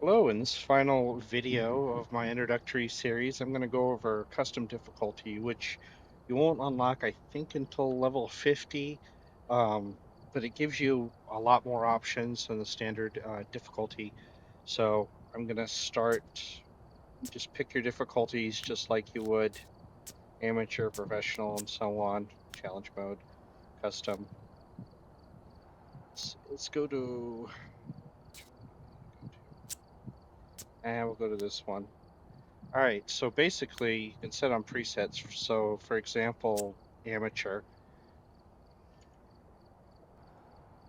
Hello, in this final video of my introductory series, I'm going to go over custom difficulty, which you won't unlock, I think, until level 50, um, but it gives you a lot more options than the standard difficulty. So I'm going to start, just pick your difficulties just like you would amateur, professional, and so on, challenge mode, custom. Let's go to, and we'll go to this one. All right, so basically you can set on presets. So for example, amateur.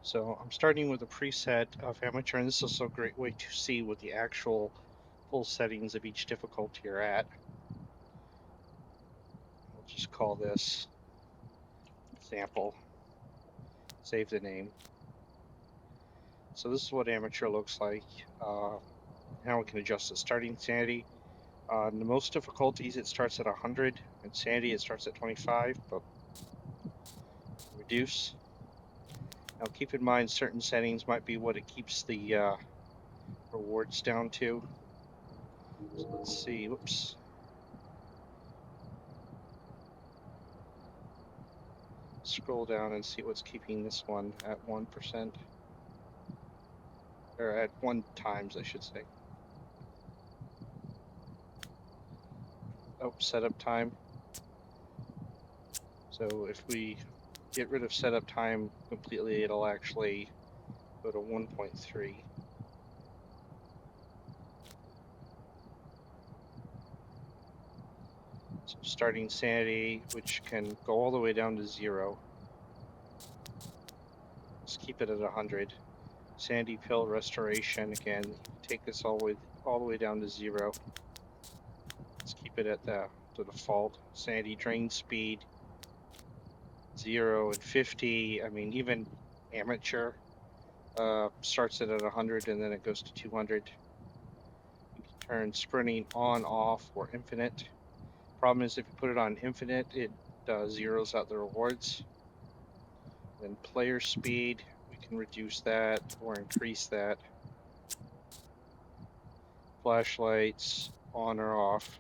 So I'm starting with a preset of amateur, and this is also a great way to see what the actual full settings of each difficulty are at. We'll just call this example, save the name. So this is what amateur looks like. Now we can adjust the starting sanity. In most difficulties it starts at 100, and sanity it starts at 25, but reduce. Now keep in mind certain settings might be what it keeps the rewards down to. So let's see, whoops. Scroll down and see what's keeping this one at 1%, or at 1 times, I should say. Oh, setup time. So if we get rid of setup time completely, it'll actually go to 1.3. So starting sanity, which can go all the way down to 0. Let's keep it at 100. Sandy pill restoration, again, take this all the way down to 0. Let's keep it at the default. Sandy drain speed, 0 and 50. I mean, even amateur starts it at 100 and then it goes to 200. You can turn sprinting on, off, or infinite. Problem is, if you put it on infinite, it zeroes out the rewards. Then player speed, we can reduce that or increase that. Flashlights, on or off.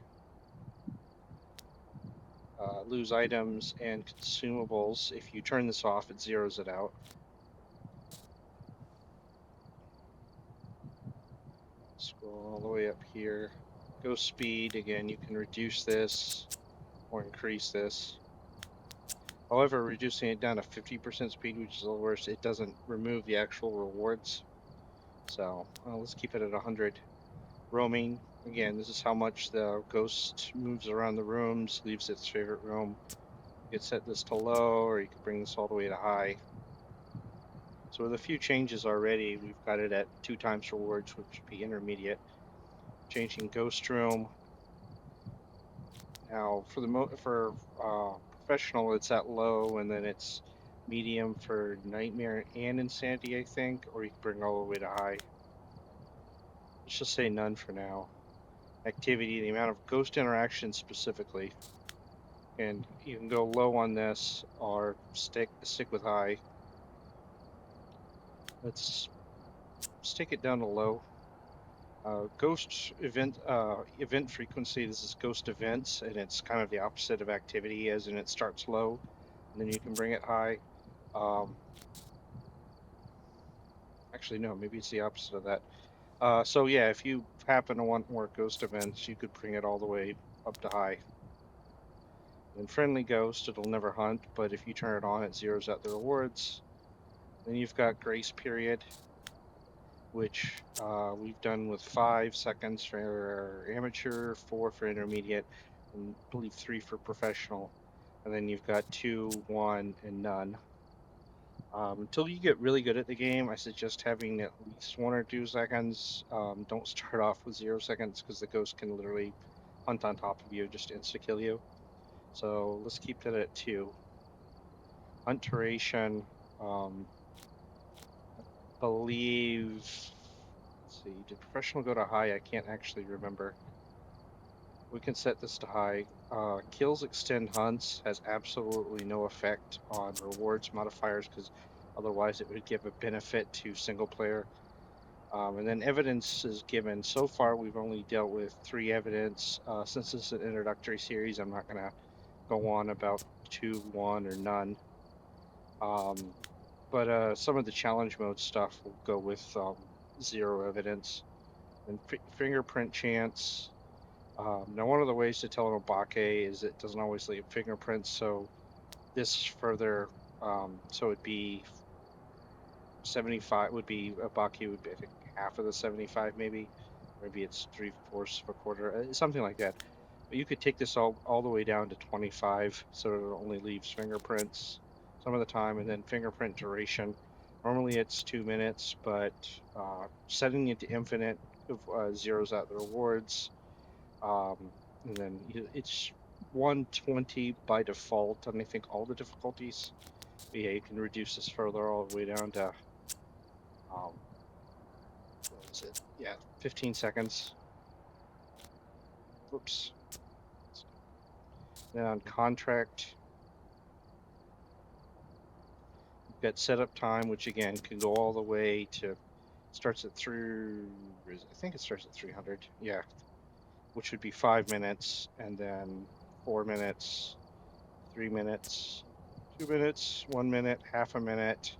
Lose items and consumables. If you turn this off, it zeroes it out. Scroll all the way up here. Go speed, again, you can reduce this or increase this. However, reducing it down to 50% speed, which is the worst, it doesn't remove the actual rewards. So let's keep it at 100. Roaming, again, this is how much the ghost moves around the rooms, leaves its favorite room. You could set this to low, or you could bring this all the way to high. So with a few changes already, we've got it at 2 times rewards, which would be intermediate. Changing ghost room. Now for professional, it's at low, and then it's medium for nightmare and insanity, I think, or you can bring all the way to high. Let's just say none for now. Activity, the amount of ghost interactions specifically, and you can go low on this or stick with high. Let's stick it down to low. Ghost event frequency. This is ghost events, and it's kind of the opposite of activity, as in it starts low, and then you can bring it high. Actually, no, maybe it's the opposite of that. So yeah, if you happen to want more ghost events, you could bring it all the way up to high. In friendly ghost, it'll never hunt, but if you turn it on, it zeroes out the rewards. Then you've got grace period, which we've done with 5 seconds for amateur, 4 for intermediate, and I believe 3 for professional. And then you've got 2, 1, and none. Until you get really good at the game, I suggest having at least 1 or 2 seconds. Don't start off with 0 seconds, because the ghost can literally hunt on top of you, just insta-kill you. So let's keep that at 2. Hunt duration, believe, let's see, did professional go to high? I can't actually remember. We can set this to high. Kills extend hunts has absolutely no effect on rewards modifiers, because otherwise it would give a benefit to single player. And then evidence is given. So far, we've only dealt with 3 evidence. Since this is an introductory series, I'm not going to go on about 2, 1, or none. But some of the challenge mode stuff will go with 0 evidence. And fingerprint chance. Now, one of the ways to tell an obake is it doesn't always leave fingerprints, so this further, so it'd be 75 would be obake would be, I think, half of the 75 maybe. Maybe it's 3/4 of a quarter, something like that. But you could take this all the way down to 25, so it only leaves fingerprints some of the time, and then fingerprint duration. Normally it's 2 minutes, but setting it to infinite zeros out the rewards. And then it's 120 by default on I think all the difficulties. But yeah, you can reduce this further all the way down to what was it? Yeah, 15 seconds. Whoops. Then on contract, you've got setup time, which again can go all the way to starts at I think it starts at 300. Yeah, which would be 5 minutes, and then 4 minutes, 3 minutes, 2 minutes, 1 minute, half a minute,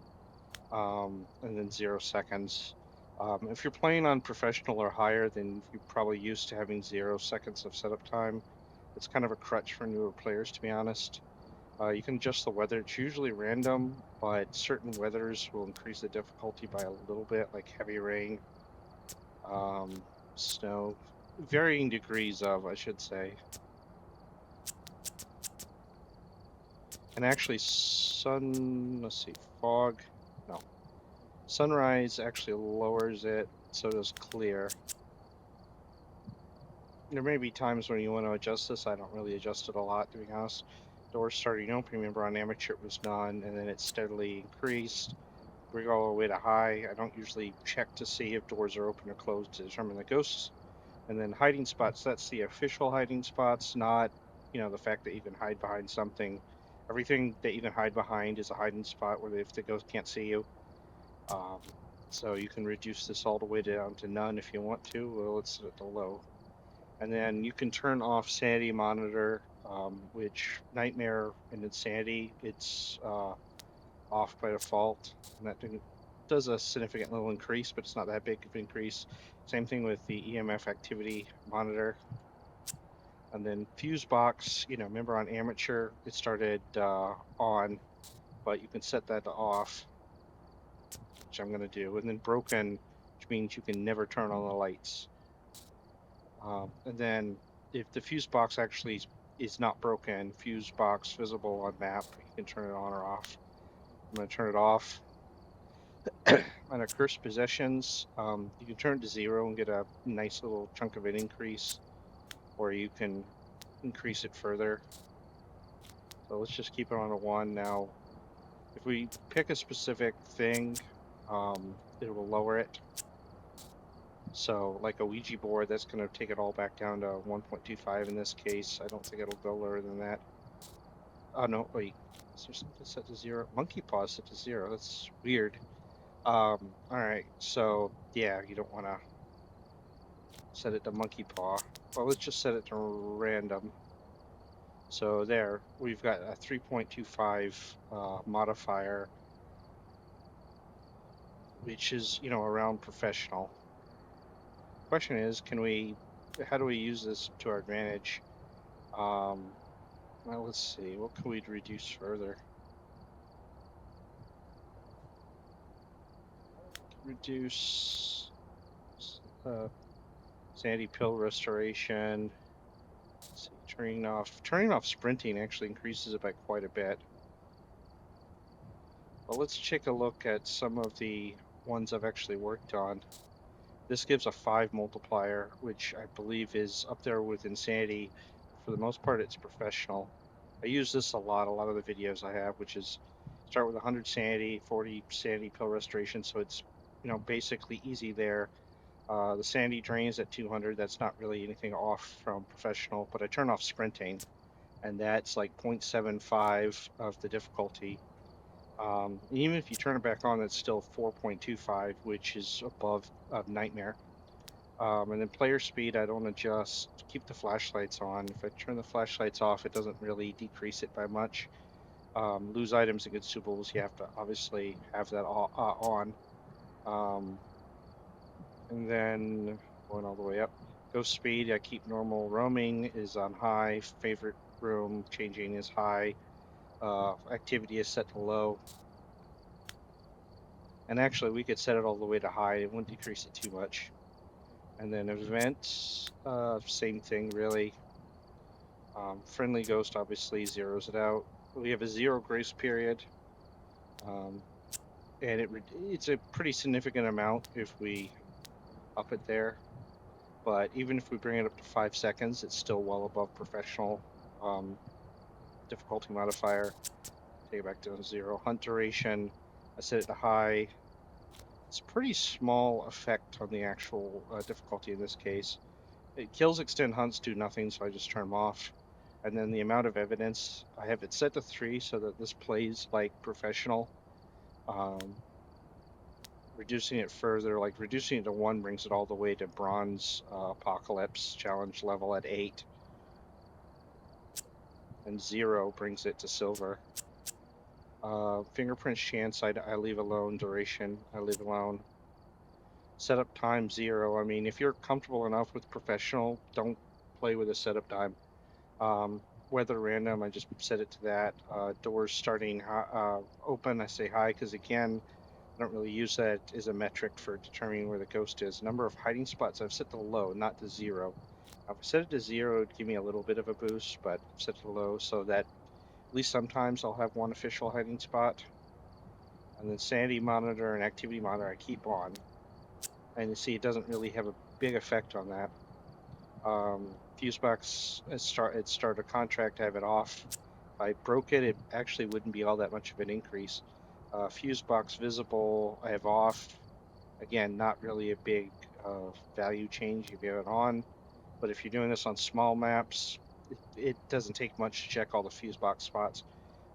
and then 0 seconds. If you're playing on professional or higher, then you're probably used to having 0 seconds of setup time. It's kind of a crutch for newer players, to be honest. You can adjust the weather. It's usually random, but certain weathers will increase the difficulty by a little bit, like heavy rain, snow, varying degrees of, I should say. And actually, let's see, fog, no. Sunrise actually lowers it, so does clear. There may be times when you want to adjust this. I don't really adjust it a lot, to be honest. Doors starting open, remember on amateur it was none, and then it steadily increased. Bring all the way to high. I don't usually check to see if doors are open or closed to determine the ghosts. And then hiding spots, that's the official hiding spots, not, the fact that you can hide behind something. Everything that you can hide behind is a hiding spot where if the ghost can't see you. So you can reduce this all the way down to none if you want to. Well, let's set it to low. And then you can turn off sanity monitor, which nightmare and insanity, it's off by default. And that does a significant little increase, but it's not that big of an increase. Same thing with the EMF activity monitor. And then fuse box, remember on amateur, it started on, but you can set that to off, which I'm going to do. And then broken, which means you can never turn on the lights. And then if the fuse box actually is not broken, fuse box visible on map, you can turn it on or off. I'm going to turn it off. On a cursed possessions, you can turn it to 0 and get a nice little chunk of an increase, or you can increase it further. So let's just keep it on a 1 now. If we pick a specific thing, it will lower it. So like a Ouija board, that's going to take it all back down to 1.25 in this case. I don't think it'll go lower than that. Oh, no, wait. Is there something set to 0? Monkey paw set to 0. That's weird. All right. So, yeah, you don't want to set it to monkey paw. Well, let's just set it to random. So there, we've got a 3.25 modifier, which is, around professional. Question is, how do we use this to our advantage? Well, let's see, what can we reduce further? Reduce sandy pill restoration. Let's see, turning off sprinting actually increases it by quite a bit. But let's take a look at some of the ones I've actually worked on. This gives a 5 multiplier, which I believe is up there with insanity. For the most part, it's professional. I use this a lot of the videos I have, which is start with 100 sanity, 40 sanity pill restoration, so it's, basically easy there. The sanity drains at 200, that's not really anything off from professional, but I turn off sprinting, and that's like 0.75 of the difficulty. Even if you turn it back on, it's still 4.25, which is above Nightmare. And then player speed, I don't adjust. Keep the flashlights on. If I turn the flashlights off, it doesn't really decrease it by much. Lose items and consumables, you have to obviously have that on. And then going all the way up, ghost speed, I keep normal. Roaming is on high. Favorite room changing is high. Activity is set to low. And actually, we could set it all the way to high. It wouldn't decrease it too much. And then events, same thing really. Friendly ghost obviously zeroes it out. We have a 0 grace period, and it's a pretty significant amount if we up it there. But even if we bring it up to 5 seconds, it's still well above professional difficulty modifier. Take it back to 0. Hunt duration, I set it to high. It's a pretty small effect on the actual difficulty in this case. Kills extend hunts do nothing, so I just turn them off. And then the amount of evidence, I have it set to 3 so that this plays like professional. Reducing it further, like reducing it to 1 brings it all the way to bronze apocalypse challenge level at 8. And 0 brings it to silver. Fingerprint chance, I leave alone. Duration, I leave alone. Setup time 0. I mean, if you're comfortable enough with professional, don't play with a setup time. Weather random, I just set it to that. Doors starting open, I say high because again, I don't really use that as a metric for determining where the ghost is. Number of hiding spots, I've set to low, not to 0. If I set it to 0, it'd give me a little bit of a boost, but I've set it to low so that at least sometimes I'll have 1 official hiding spot. And then sanity monitor and activity monitor I keep on. And you see it doesn't really have a big effect on that. Fusebox, it started a contract, I have it off. If I broke it, it actually wouldn't be all that much of an increase. Fusebox visible, I have off. Again, not really a big value change if you have it on. But if you're doing this on small maps, it doesn't take much to check all the fusebox spots.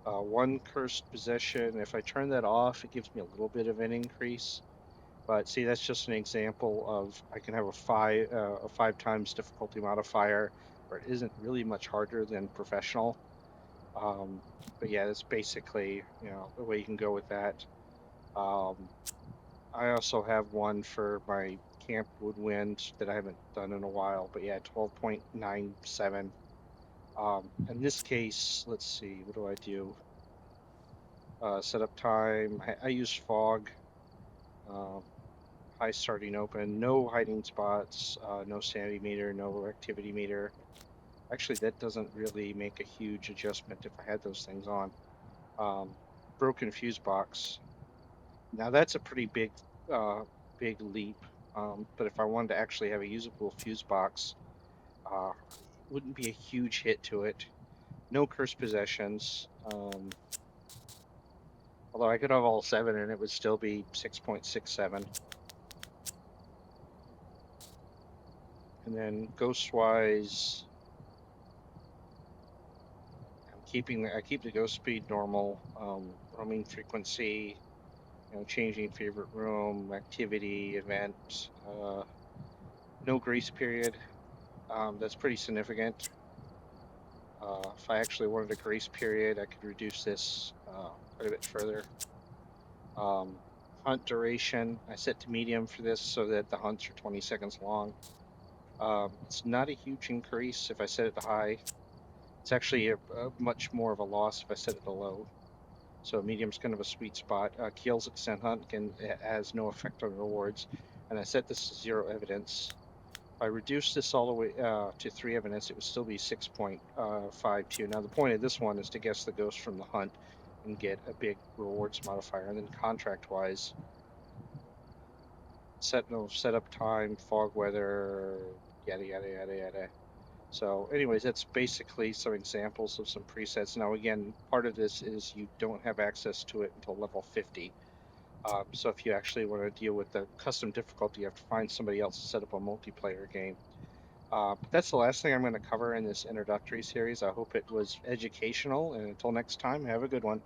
1 cursed possession, if I turn that off, it gives me a little bit of an increase. But see, that's just an example of I can have a 5 times difficulty modifier, where it isn't really much harder than professional. But yeah, that's basically the way you can go with that. I also have one for my Camp Woodwind that I haven't done in a while, but yeah, 12.97. In this case, let's see, what do I do? Setup time, I use fog. High starting open, no hiding spots, no sanity meter, no activity meter. Actually, that doesn't really make a huge adjustment if I had those things on. Broken fuse box. Now that's a pretty big leap. But if I wanted to actually have a usable fuse box, wouldn't be a huge hit to it. No cursed possessions. Although I could have all 7 and it would still be 6.67. And then ghost-wise, I keep the ghost speed normal, roaming frequency, changing favorite room, activity, event, no grace period. That's pretty significant. If I actually wanted a grace period, I could reduce this quite a bit further. Hunt duration, I set to medium for this so that the hunts are 20 seconds long. It's not a huge increase if I set it to high. It's actually a much more of a loss if I set it to low. So medium's kind of a sweet spot. Keel's extend hunt has no effect on rewards. And I set this to 0 evidence. If I reduce this all the way to 3 evidence, it would still be 6.52. Now the point of this one is to guess the ghost from the hunt and get a big rewards modifier. And then contract-wise, setup time, fog weather, yada yada yada yada. So anyways, that's basically some examples of some presets. Now again, part of this is you don't have access to it until level 50. So if you actually want to deal with the custom difficulty, you have to find somebody else to set up a multiplayer game. But that's the last thing I'm going to cover in this introductory series. I hope it was educational, and until next time, have a good one.